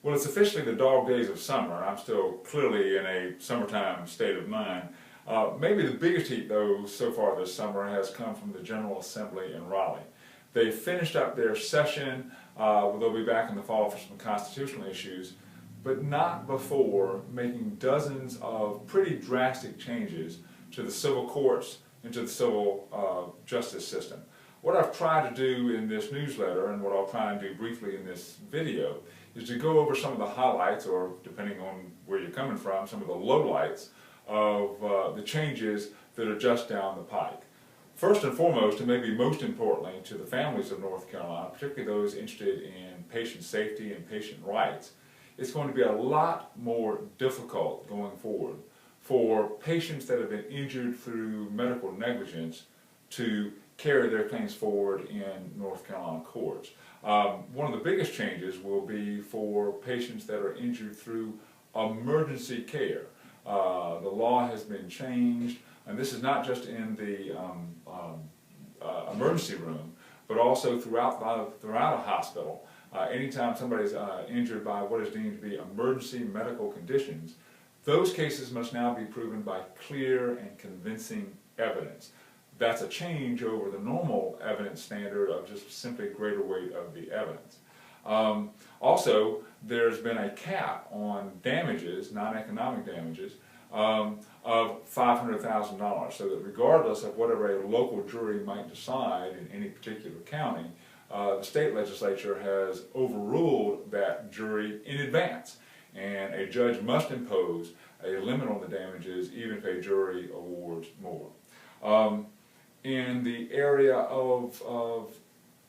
Well, it's officially the dog days of summer, and I'm still clearly in a summertime state of mind. Maybe the biggest heat, though, so far this summer has come from the General Assembly in Raleigh. They finished up their session. They'll be back in the fall for some constitutional issues, but not before making dozens of pretty drastic changes to the civil courts and to the civil justice system. What I've tried to do in this newsletter, and what I'll try and do briefly in this video, is to go over some of the highlights, or depending on where you're coming from, some of the lowlights of the changes that are just down the pike. First and foremost, and maybe most importantly to the families of North Carolina, particularly those interested in patient safety and patient rights, it's going to be a lot more difficult going forward for patients that have been injured through medical negligence to carry their claims forward in North Carolina courts. One of the biggest changes will be for patients that are injured through emergency care. The law has been changed, and this is not just in the emergency room, but also throughout a hospital. Anytime somebody's injured by what is deemed to be emergency medical conditions, those cases must now be proven by clear and convincing evidence. That's a change over the normal evidence standard of just simply greater weight of the evidence. Also, there's been a cap on damages, non-economic damages, of $500,000, so that regardless of whatever a local jury might decide in any particular county, the state legislature has overruled that jury in advance, and a judge must impose a limit on the damages even if a jury awards more. In the area of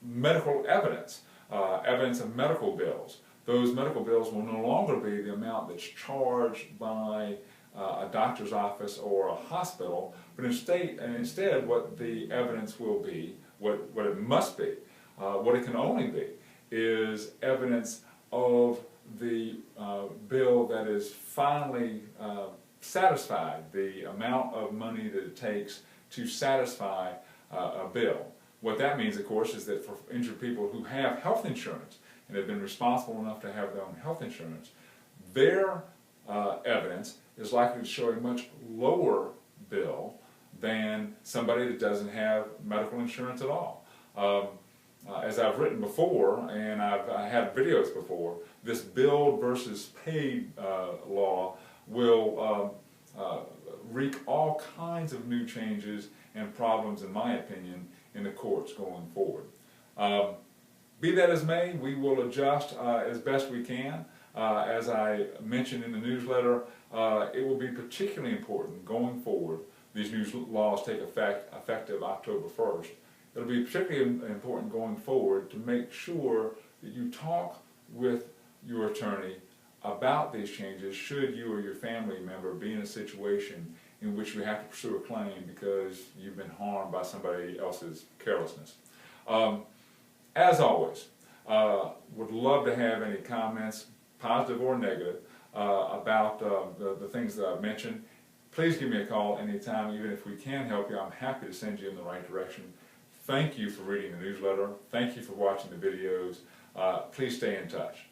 medical evidence, evidence of medical bills, those medical bills will no longer be the amount that's charged by a doctor's office or a hospital, but instead what the evidence will be, what it must be, what it can only be, is evidence of the bill that is finally satisfied, the amount of money that it takes to satisfy a bill. What that means, of course, is that for injured people who have health insurance and have been responsible enough to have their own health insurance, their evidence is likely to show a much lower bill than somebody that doesn't have medical insurance at all. As I've written before, and I've had videos before, this billed versus paid law will wreak all kinds of new changes and problems, in my opinion, in the courts going forward. Be that as may, we will adjust as best we can. As I mentioned in the newsletter, it will be particularly important going forward. These new laws take effect effective October 1st. It'll be particularly important going forward to make sure that you talk with your attorney about these changes should you or your family member be in a situation in which you have to pursue a claim because you've been harmed by somebody else's carelessness. As always, would love to have any comments, positive or negative, about the things that I've mentioned. Please give me a call anytime. Even if we can help you, I'm happy to send you in the right direction. Thank you for reading the newsletter. Thank you for watching the videos. Please stay in touch.